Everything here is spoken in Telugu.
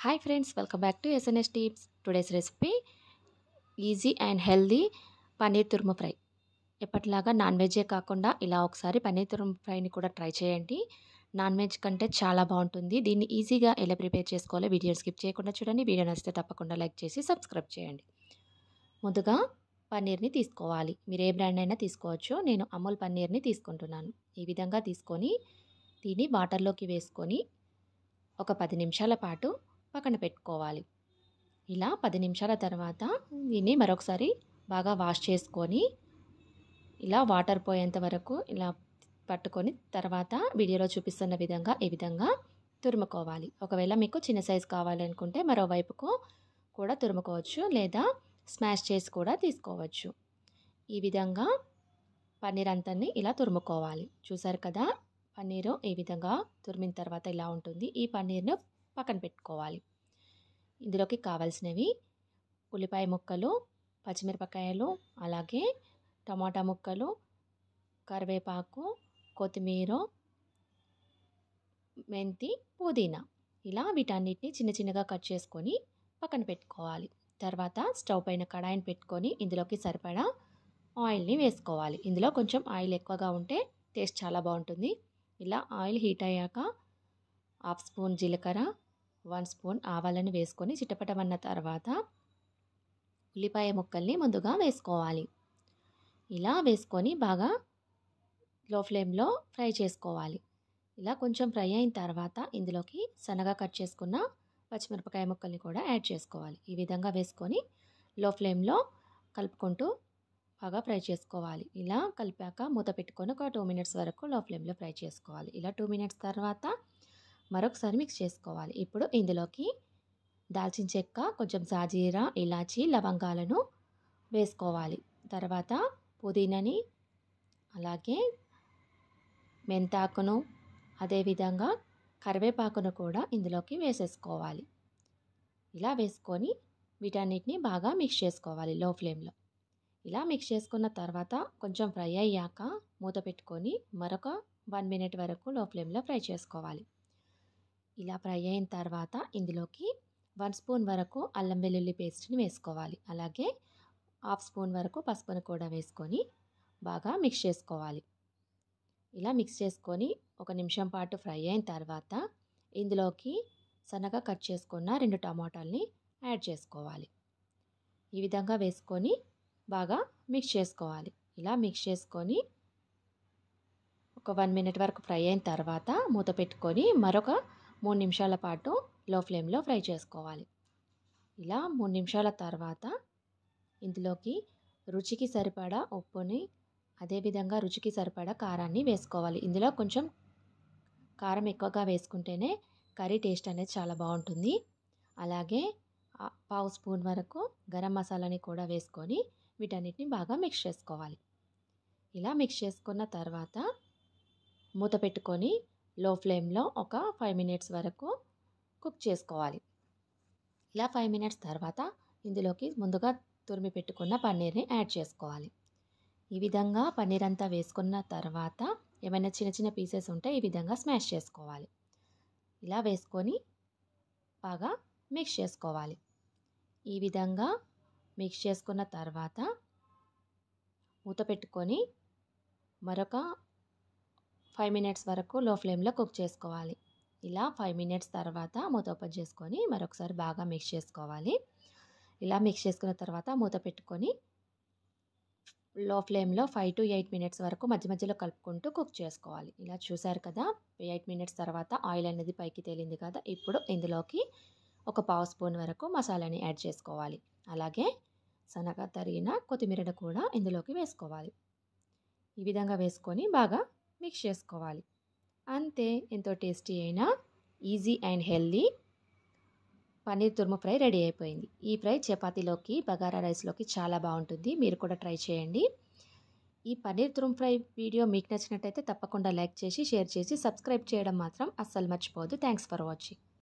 Hi friends, welcome back to SNS tips. Today's recipe easy and healthy paneer తురుము ఫ్రై. ఎప్పటిలాగా నాన్ వెజ్జే కాకుండా ఇలా ఒకసారి పన్నీర్ తురుము ఫ్రైని కూడా ట్రై చేయండి. నాన్ వెజ్ కంటే చాలా బాగుంటుంది. దీన్ని ఈజీగా ఎలా ప్రిపేర్ చేసుకోవాలో వీడియో స్కిప్ చేయకుండా చూడండి. వీడియో నచ్చితే తప్పకుండా లైక్ చేసి సబ్స్క్రైబ్ చేయండి. ముందుగా పన్నీర్ని తీసుకోవాలి. మీరు ఏ బ్రాండ్ అయినా తీసుకోవచ్చు. నేను అమూల్ పన్నీర్ని తీసుకుంటున్నాను. ఈ విధంగా తీసుకొని దీన్ని వాటర్లోకి వేసుకొని ఒక 10 నిమిషాల పాటు పక్కన పెట్టుకోవాలి. ఇలా 10 నిమిషాల తర్వాత దీన్ని మరొకసారి బాగా వాష్ చేసుకొని ఇలా వాటర్ పోయేంత వరకు ఇలా పట్టుకొని తర్వాత వీడియోలో చూపిస్తున్న విధంగా ఈ విధంగా తురుముకోవాలి. ఒకవేళ మీకు చిన్న సైజు కావాలనుకుంటే మరోవైపుకు కూడా తురుముకోవచ్చు, లేదా స్మాష్ చేసి కూడా తీసుకోవచ్చు. ఈ విధంగా పన్నీర్ అంతని ఇలా తురుముకోవాలి. చూసారు కదా, పన్నీరు ఈ విధంగా తురిమిన తర్వాత ఇలా ఉంటుంది. ఈ పన్నీర్ను పక్కన పెట్టుకోవాలి. ఇందులోకి కావాల్సినవి ఉల్లిపాయ ముక్కలు, పచ్చిమిరపకాయలు, అలాగే టమాటా ముక్కలు, కరివేపాకు, కొత్తిమీర, మెంతి, పుదీనా. ఇలా వీటన్నిటిని చిన్న చిన్నగా కట్ చేసుకొని పక్కన పెట్టుకోవాలి. తర్వాత స్టవ్ పైన కడాయిని పెట్టుకొని ఇందులోకి సరిపడా ఆయిల్ని వేసుకోవాలి. ఇందులో కొంచెం ఆయిల్ ఎక్కువగా ఉంటే టేస్ట్ చాలా బాగుంటుంది. ఇలా ఆయిల్ హీట్ అయ్యాక 1/2 స్పూన్ జీలకర్ర, 1 స్పూన్ ఆవాలను వేసుకొని చిటపటమన్న తర్వాత ఉల్లిపాయ ముక్కల్ని ముందుగా వేసుకోవాలి. ఇలా వేసుకొని బాగా లో ఫ్లేమ్లో ఫ్రై చేసుకోవాలి. ఇలా కొంచెం ఫ్రై అయిన తర్వాత ఇందులోకి సన్నగా కట్ చేసుకున్న పచ్చిమిరపకాయ ముక్కల్ని కూడా యాడ్ చేసుకోవాలి. ఈ విధంగా వేసుకొని లో ఫ్లేమ్లో కలుపుకుంటూ బాగా ఫ్రై చేసుకోవాలి. ఇలా కలిపాక మూత పెట్టుకొని ఒక 2 మినిట్స్ వరకు లో ఫ్లేమ్లో ఫ్రై చేసుకోవాలి. ఇలా 2 మినిట్స్ తర్వాత మరొకసారి మిక్స్ చేసుకోవాలి. ఇప్పుడు ఇందులోకి దాల్చిన చెక్క, కొంచెం సాజీరా, ఇలాచి, లవంగాలను వేసుకోవాలి. తర్వాత పుదీనాని, అలాగే మెంతాకును, అదేవిధంగా కరివేపాకును కూడా ఇందులోకి వేసేసుకోవాలి. ఇలా వేసుకొని వీటన్నిటిని బాగా మిక్స్ చేసుకోవాలి లో ఫ్లేమ్లో. ఇలా మిక్స్ చేసుకున్న తర్వాత కొంచెం ఫ్రై అయ్యాక మూత పెట్టుకొని మరొక 1 మినిట్ వరకు లో ఫ్లేమ్లో ఫ్రై చేసుకోవాలి. ఇలా ఫ్రై అయిన తర్వాత ఇందులోకి 1 స్పూన్ వరకు అల్లం వెల్లుల్లి పేస్ట్ని వేసుకోవాలి. అలాగే 1/2 స్పూన్ వరకు పసుపును కూడా వేసుకొని బాగా మిక్స్ చేసుకోవాలి. ఇలా మిక్స్ చేసుకొని 1 నిమిషం పాటు ఫ్రై అయిన తర్వాత ఇందులోకి సన్నగా కట్ చేసుకున్న 2 టమాటాలని యాడ్ చేసుకోవాలి. ఈ విధంగా వేసుకొని బాగా మిక్స్ చేసుకోవాలి. ఇలా మిక్స్ చేసుకొని ఒక 1 మినిట్ వరకు ఫ్రై అయిన తర్వాత మూత పెట్టుకొని మరొక 3 నిమిషాల పాటు లో ఫ్లేమ్లో ఫ్రై చేసుకోవాలి. ఇలా 3 నిమిషాల తర్వాత ఇందులోకి రుచికి సరిపడా ఉప్పుని, అదేవిధంగా రుచికి సరిపడా కారాన్ని వేసుకోవాలి. ఇందులో కొంచెం కారం ఎక్కువగా వేసుకుంటేనే కర్రీ టేస్ట్ అనేది చాలా బాగుంటుంది. అలాగే 1/2 స్పూన్ వరకు గరం మసాలాని కూడా వేసుకొని వీటన్నిటిని బాగా మిక్స్ చేసుకోవాలి. ఇలా మిక్స్ చేసుకున్న తర్వాత మూత పెట్టుకొని లో ఫ్లేమ్లో ఒక 5 మినిట్స్ వరకు కుక్ చేసుకోవాలి. ఇలా 5 మినిట్స్ తర్వాత ఇందులోకి ముందుగా తురిమి పెట్టుకున్న పన్నీర్ని యాడ్ చేసుకోవాలి. ఈ విధంగా పన్నీర్ అంతా వేసుకున్న తర్వాత ఏమైనా చిన్న చిన్న పీసెస్ ఉంటే ఈ విధంగా స్మాష్ చేసుకోవాలి. ఇలా వేసుకొని బాగా మిక్స్ చేసుకోవాలి. ఈ విధంగా మిక్స్ చేసుకున్న తర్వాత మూత పెట్టుకొని మరొక 5 మినిట్స్ వరకు లో ఫ్లేమ్లో కుక్ చేసుకోవాలి. ఇలా 5 మినిట్స్ తర్వాత మూత ఓపెన్ చేసుకొని మరొకసారి బాగా మిక్స్ చేసుకోవాలి. ఇలా మిక్స్ చేసుకున్న తర్వాత మూత పెట్టుకొని లో ఫ్లేమ్లో 5 to 8 మినిట్స్ వరకు మధ్య మధ్యలో కలుపుకుంటూ కుక్ చేసుకోవాలి. ఇలా చూసారు కదా, 8 మినిట్స్ తర్వాత ఆయిల్ అనేది పైకి తేలింది కదా. ఇప్పుడు ఇందులోకి ఒక 1/2 స్పూన్ వరకు మసాలాని యాడ్ చేసుకోవాలి. అలాగే సన్నగా తరిగిన కొత్తిమీరను కూడా ఇందులోకి వేసుకోవాలి. ఈ విధంగా వేసుకొని బాగా మిక్స్ చేసుకోవాలి. అంతే, ఎంతో టేస్టీ అయిన ఈజీ అండ్ హెల్దీ పన్నీర్ తురుము ఫ్రై రెడీ అయిపోయింది. ఈ ఫ్రై చపాతీలోకి, బగారా రైస్లోకి చాలా బాగుంటుంది. మీరు కూడా ట్రై చేయండి. ఈ పన్నీర్ తురుము ఫ్రై వీడియో మీకు నచ్చినట్టయితే తప్పకుండా లైక్ చేసి, షేర్ చేసి, సబ్స్క్రైబ్ చేయడం మాత్రం అస్సలు మర్చిపోవద్దు. Thanks for watching.